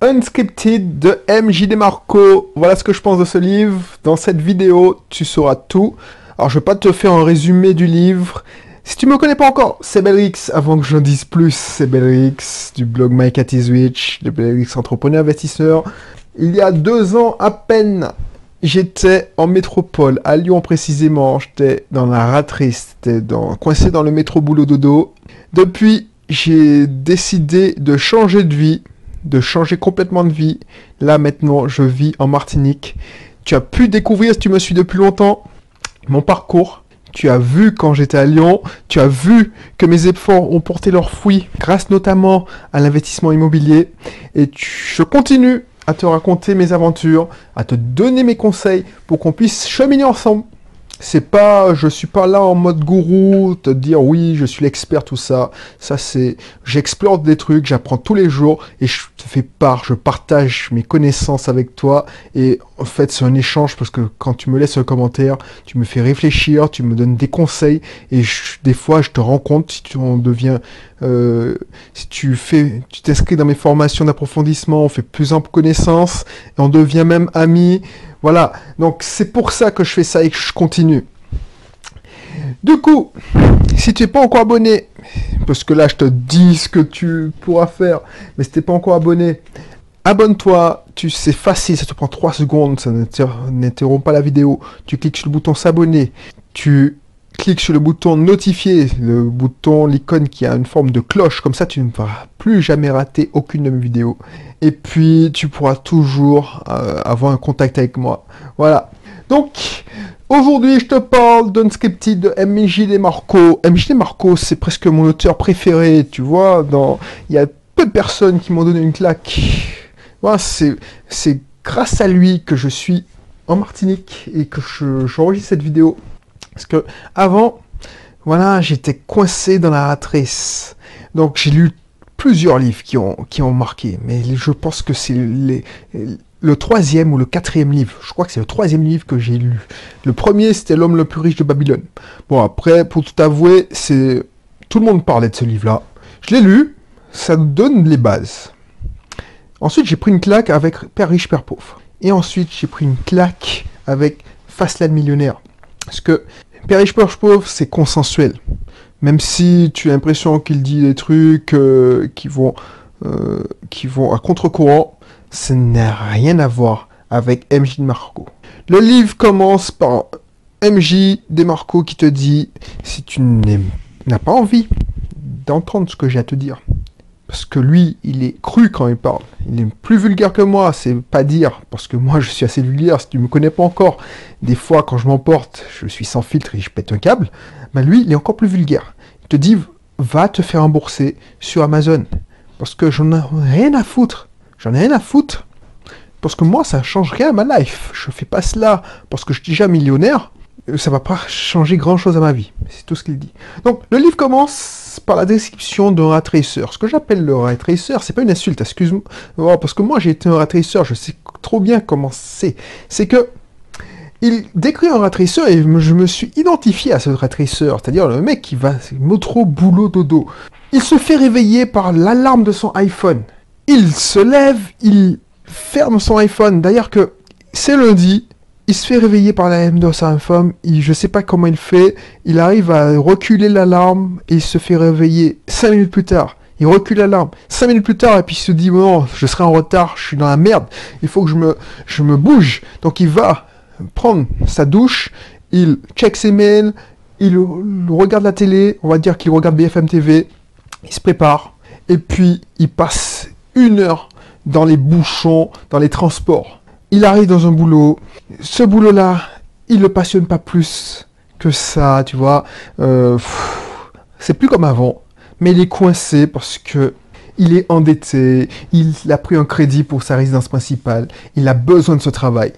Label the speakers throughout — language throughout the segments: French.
Speaker 1: Unscripted de MJ DeMarco. Voilà ce que je pense de ce livre. Dans cette vidéo, tu sauras tout. Alors, je vais pas te faire un résumé du livre. Si tu me connais pas encore, c'est Belrix. Avant que je n'en dise plus, c'est Belrix du blog My Cat is Rich, de Belrix entrepreneur investisseur. Il y a 2 ans à peine, j'étais en métropole, à Lyon précisément. J'étais dans la ratrice, coincé dans le métro boulot dodo. Depuis, j'ai décidé de changer de vie, de changer complètement de vie. Là maintenant, je vis en Martinique. Tu as pu découvrir, si tu me suis depuis longtemps, mon parcours. Tu as vu quand j'étais à Lyon, tu as vu que mes efforts ont porté leurs fruits grâce notamment à l'investissement immobilier. Et je continue à te raconter mes aventures, à te donner mes conseils pour qu'on puisse cheminer ensemble. Je suis pas là en mode gourou, te dire oui, je suis l'expert, tout ça. J'explore des trucs, j'apprends tous les jours et je te fais part, je partage mes connaissances avec toi. Et en fait, c'est un échange parce que quand tu me laisses un commentaire, tu me fais réfléchir, tu me donnes des conseils et des fois, je te rends compte si tu t'inscris dans mes formations d'approfondissement, on fait plus ample connaissance et on devient même amis. Voilà, donc c'est pour ça que je fais ça et que je continue. Du coup, si tu n'es pas encore abonné, parce que là je te dis ce que tu pourras faire, mais si tu n'es pas encore abonné, abonne-toi, c'est facile, ça te prend 3 secondes, ça n'interrompt pas la vidéo. Tu cliques sur le bouton s'abonner, tu cliques sur le bouton notifier, l'icône qui a une forme de cloche, comme ça tu ne vas plus jamais rater aucune de mes vidéos. Et puis tu pourras toujours avoir un contact avec moi. Voilà. Donc aujourd'hui je te parle d'Unscripted de MJ DeMarco. MJ DeMarco, c'est presque mon auteur préféré, tu vois. Il y a peu de personnes qui m'ont donné une claque. Voilà, c'est grâce à lui que je suis en Martinique et que j'enregistre cette vidéo. Parce que avant, voilà, j'étais coincé dans la ratrice. Donc j'ai lu plusieurs livres qui ont marqué, mais je pense que c'est le 3e ou le 4e livre. Je crois que c'est le 3e livre que j'ai lu. Le premier, c'était L'homme le plus riche de Babylone. Bon, après, pour tout avouer, tout le monde parlait de ce livre-là. Je l'ai lu, ça nous donne les bases. Ensuite, j'ai pris une claque avec Père riche, Père pauvre. Et ensuite, j'ai pris une claque avec Fastlane millionnaire. Parce que Père riche, Père pauvre, c'est consensuel. Même si tu as l'impression qu'il dit des trucs qui vont à contre-courant, ça n'a rien à voir avec MJ DeMarco. Le livre commence par MJ DeMarco qui te dit, si tu n'as pas envie d'entendre ce que j'ai à te dire, parce que lui, il est cru quand il parle. Il est plus vulgaire que moi, c'est pas dire, parce que moi, je suis assez vulgaire, si tu me connais pas encore. Des fois, quand je m'emporte, je suis sans filtre et je pète un câble. Mais lui, il est encore plus vulgaire. Il te dit, va te faire rembourser sur Amazon. Parce que j'en ai rien à foutre. J'en ai rien à foutre. Parce que moi, ça change rien à ma life. Je fais pas cela parce que je suis déjà millionnaire. Ça va pas changer grand chose à ma vie. C'est tout ce qu'il dit. Donc, le livre commence par la description d'un rat racer. Ce que j'appelle le rat racer, c'est pas une insulte, excuse-moi. Parce que moi, j'ai été un rat racer, je sais trop bien comment c'est. C'est que, il décrit un rat racer et je me suis identifié à ce rat racer. C'est-à-dire le mec qui va, métro, boulot, dodo. Il se fait réveiller par l'alarme de son iPhone. Il se lève, il ferme son iPhone. D'ailleurs que, c'est lundi. Il se fait réveiller par l'alarme de sa femme, je sais pas comment il fait, il arrive à reculer l'alarme et il se fait réveiller 5 minutes plus tard. Il recule l'alarme 5 minutes plus tard et puis il se dit bon, je serai en retard, je suis dans la merde, il faut que je me bouge. Donc il va prendre sa douche, il check ses mails, il regarde la télé, on va dire qu'il regarde BFM TV, il se prépare et puis il passe 1 heure dans les bouchons, dans les transports. Il arrive dans un boulot, ce boulot-là, il le passionne pas plus que ça, tu vois. C'est plus comme avant, mais il est coincé parce que il est endetté, il a pris un crédit pour sa résidence principale, il a besoin de ce travail.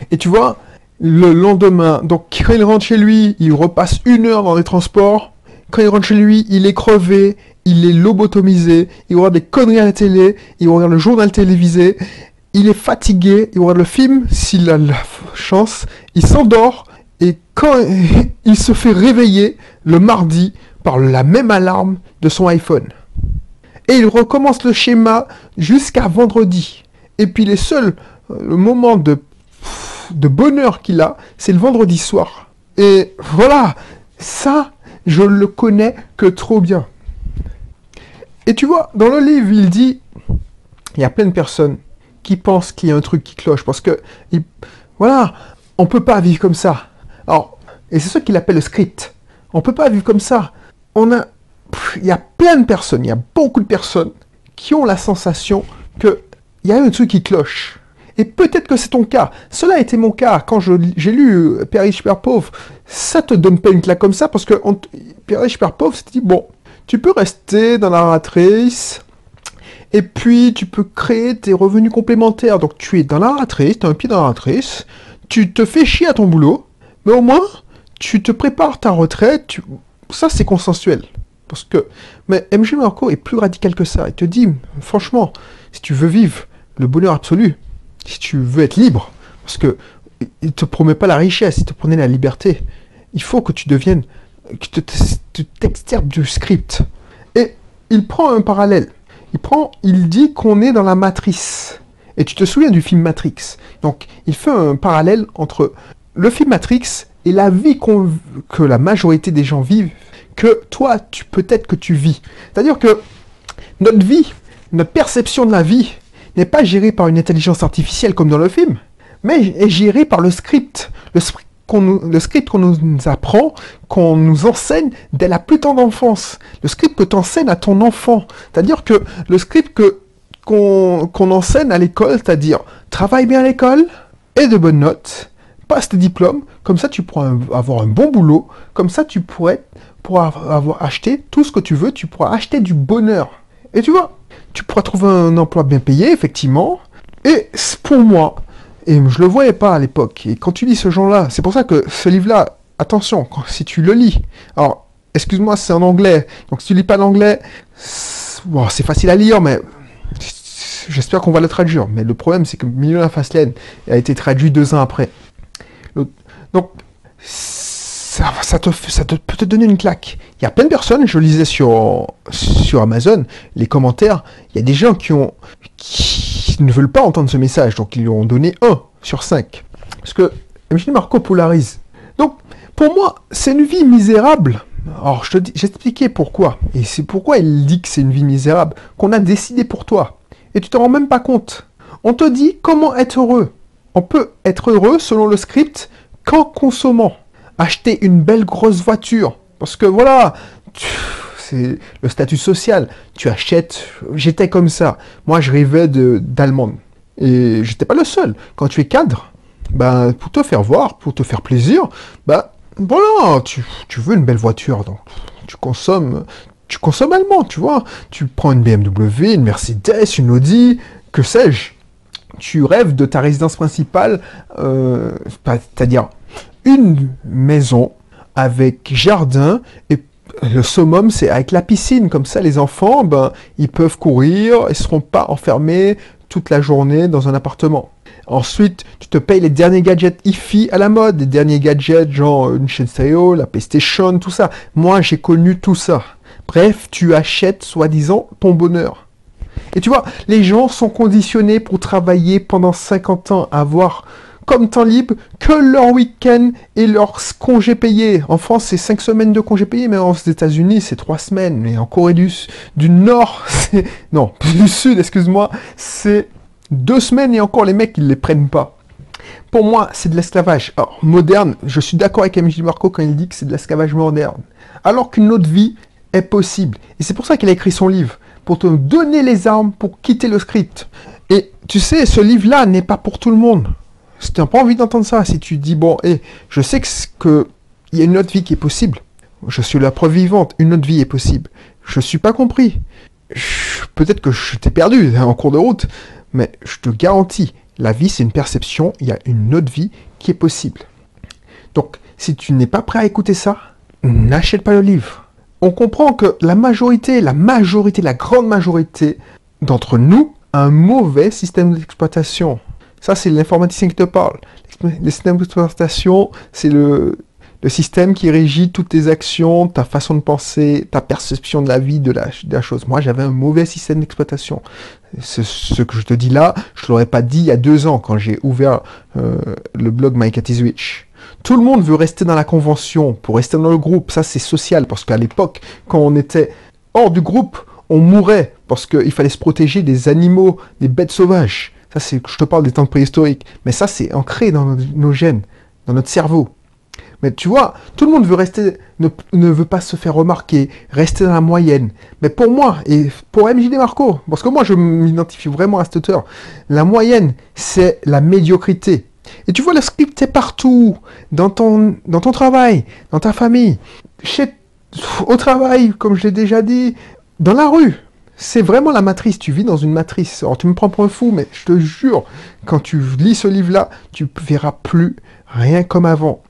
Speaker 1: Et tu vois, le lendemain, donc quand il rentre chez lui, il repasse 1 heure dans les transports. Quand il rentre chez lui, il est crevé, il est lobotomisé, il regarde des conneries à la télé, il regarde le journal télévisé. Il est fatigué, il regarde le film, s'il a la chance, il s'endort, et quand il se fait réveiller le mardi par la même alarme de son iPhone. Et il recommence le schéma jusqu'à vendredi. Et puis le moment de bonheur qu'il a, c'est le vendredi soir. Et voilà, ça, je le connais que trop bien. Et tu vois, dans le livre, il dit, il y a plein de personnes qui pensent qu'il y a un truc qui cloche, parce que, voilà, on peut pas vivre comme ça. Alors, et c'est ça qu'il appelle le script. On peut pas vivre comme ça. Il y a plein de personnes, il y a beaucoup de personnes qui ont la sensation qu'il y a un truc qui cloche. Et peut-être que c'est ton cas. Cela a été mon cas. Quand j'ai lu Père riche, Père pauvre, ça te donne pas une claque comme ça, parce que Père riche, Père pauvre, c'est dit, bon, tu peux rester dans la rat race, et puis tu peux créer tes revenus complémentaires. Donc tu es dans la rat race, tu as un pied dans la rat race, tu te fais chier à ton boulot, mais au moins, tu te prépares ta retraite, ça c'est consensuel. Mais MJ Marco est plus radical que ça. Il te dit, franchement, si tu veux vivre le bonheur absolu, si tu veux être libre, parce que il te promet pas la richesse, il te promet la liberté. Il faut que tu deviennes, que tu t'extirpes du script. Et il prend un parallèle. Il dit qu'on est dans la matrice. Et tu te souviens du film Matrix. Donc, il fait un parallèle entre le film Matrix et la vie que la majorité des gens vivent, que toi, peut-être que tu vis. C'est-à-dire que notre vie, notre perception de la vie, n'est pas gérée par une intelligence artificielle comme dans le film, mais est gérée par le script. Le script qu'on nous apprend, qu'on nous enseigne dès la plus tendre enfance. Le script que tu enseignes à ton enfant. C'est-à-dire que le script qu'on enseigne à l'école, c'est-à-dire travaille bien à l'école, et de bonnes notes, passe tes diplômes, comme ça tu pourras avoir un bon boulot, comme ça tu pourras avoir acheté tout ce que tu veux, tu pourras acheter du bonheur. Et tu vois, tu pourras trouver un emploi bien payé, effectivement, et pour moi, et je le voyais pas à l'époque, et quand tu lis ce genre-là, c'est pour ça que ce livre-là, attention, si tu le lis, alors, excuse-moi, c'est en anglais, donc si tu lis pas l'anglais, c'est facile à lire, mais j'espère qu'on va le traduire. Mais le problème, c'est que Millionnaire Fastlane a été traduit 2 ans après. Donc, ça peut te donner une claque. Il y a plein de personnes, je lisais sur Amazon, les commentaires, il y a des gens qui ne veulent pas entendre ce message, donc ils lui ont donné 1 sur 5. Parce que MJ Marco polarise. Donc, pour moi, c'est une vie misérable. Alors, j'ai expliqué pourquoi. Et c'est pourquoi il dit que c'est une vie misérable, qu'on a décidé pour toi. Et tu t'en rends même pas compte. On te dit comment être heureux. On peut être heureux selon le script qu'en consommant. Acheter une belle grosse voiture. Parce que voilà, c'est le statut social. Tu achètes, j'étais comme ça. Moi, je rêvais d'allemande. Et j'étais pas le seul. Quand tu es cadre, pour te faire voir, pour te faire plaisir, voilà, tu veux une belle voiture. Donc, tu consommes allemand, tu vois. Tu prends une BMW, une Mercedes, une Audi, que sais-je. Tu rêves de ta résidence principale, c'est-à-dire une maison avec jardin, et le summum, c'est avec la piscine. Comme ça, les enfants, ils peuvent courir, ils ne seront pas enfermés toute la journée dans un appartement. Ensuite, tu te payes les derniers gadgets hi-fi à la mode, les derniers gadgets genre une chaîne stéréo, la PlayStation, tout ça. Moi, j'ai connu tout ça. Bref, tu achètes, soi-disant, ton bonheur. Et tu vois, les gens sont conditionnés pour travailler pendant 50 ans, avoir comme temps libre que leur week-end et leurs congés payés. En France, c'est 5 semaines de congés payés, mais aux États-Unis, c'est 3 semaines. Et en Corée du Nord, du Sud, excuse-moi, c'est 2 semaines et encore les mecs, ils les prennent pas. Pour moi, c'est de l'esclavage. Alors, moderne, je suis d'accord avec MJ Marco quand il dit que c'est de l'esclavage moderne. Alors qu'une autre vie est possible. Et c'est pour ça qu'il a écrit son livre, pour te donner les armes pour quitter le script. Et tu sais, ce livre-là n'est pas pour tout le monde. Si tu n'as pas envie d'entendre ça, si tu dis, je sais qu'il y a une autre vie qui est possible. Je suis la preuve vivante, une autre vie est possible. Je ne suis pas compris. Peut-être que je t'ai perdu en cours de route, mais je te garantis, la vie c'est une perception, il y a une autre vie qui est possible. Donc, si tu n'es pas prêt à écouter ça, n'achète pas le livre. On comprend que la grande majorité d'entre nous a un mauvais système d'exploitation. Ça, c'est l'informaticien qui te parle. Le système d'exploitation, c'est le système qui régit toutes tes actions, ta façon de penser, ta perception de la vie, de la chose. Moi, j'avais un mauvais système d'exploitation. Ce que je te dis là, je ne l'aurais pas dit il y a 2 ans quand j'ai ouvert le blog My Cat is Rich. Tout le monde veut rester dans la convention, pour rester dans le groupe. Ça, c'est social, parce qu'à l'époque, quand on était hors du groupe, on mourait, parce qu'il fallait se protéger des animaux, des bêtes sauvages. Ça, je te parle des temps préhistoriques. Mais ça, c'est ancré dans nos gènes, dans notre cerveau. Mais tu vois, tout le monde veut rester, ne veut pas se faire remarquer, rester dans la moyenne. Mais pour moi, et pour MJD Marco, parce que moi je m'identifie vraiment à cette auteur, la moyenne, c'est la médiocrité. Et tu vois, le script est partout, dans ton travail, dans ta famille, au travail, comme je l'ai déjà dit, dans la rue. C'est vraiment la matrice, tu vis dans une matrice. Alors tu me prends pour un fou, mais je te jure, quand tu lis ce livre-là, tu verras plus rien comme avant.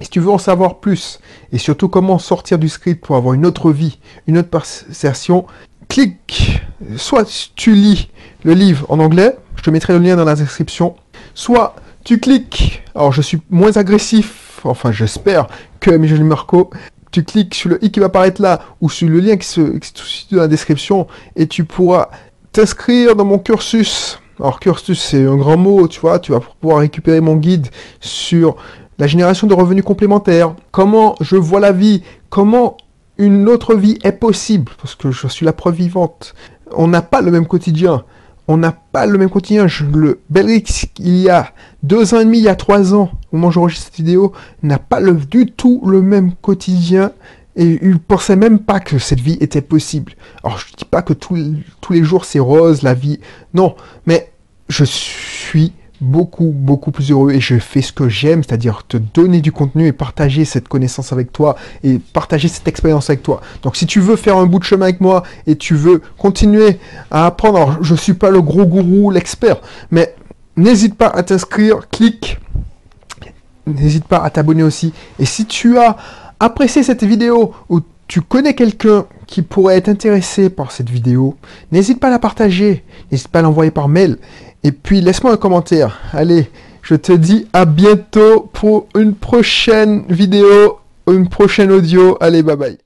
Speaker 1: Et si tu veux en savoir plus, et surtout comment sortir du script pour avoir une autre vie, une autre perception, clique, soit tu lis le livre en anglais, je te mettrai le lien dans la description, soit tu cliques, alors je suis moins agressif, enfin j'espère, que MJD Marco, tu cliques sur le i qui va apparaître là, ou sur le lien qui se situe dans la description, et tu pourras t'inscrire dans mon cursus. Alors cursus c'est un grand mot, tu vois, tu vas pouvoir récupérer mon guide sur la génération de revenus complémentaires, comment je vois la vie, comment une autre vie est possible, parce que je suis la preuve vivante. On n'a pas le même quotidien. Le Belrix, il y a 2 ans et demi, il y a 3 ans, au moment où j'enregistre cette vidéo, n'a pas du tout le même quotidien. Et il pensait même pas que cette vie était possible. Alors je dis pas que tous les jours c'est rose, la vie. Non, mais je suis beaucoup plus heureux et je fais ce que j'aime, c'est-à-dire te donner du contenu et partager cette connaissance avec toi et partager cette expérience avec toi. Donc si tu veux faire un bout de chemin avec moi et tu veux continuer à apprendre, alors je suis pas le gros gourou, l'expert, mais n'hésite pas à t'inscrire, clique, n'hésite pas à t'abonner aussi. Et si tu as apprécié cette vidéo ou tu connais quelqu'un qui pourrait être intéressé par cette vidéo, n'hésite pas à la partager, n'hésite pas à l'envoyer par mail. Et puis, laisse-moi un commentaire. Allez, je te dis à bientôt pour une prochaine vidéo, une prochaine audio. Allez, bye bye.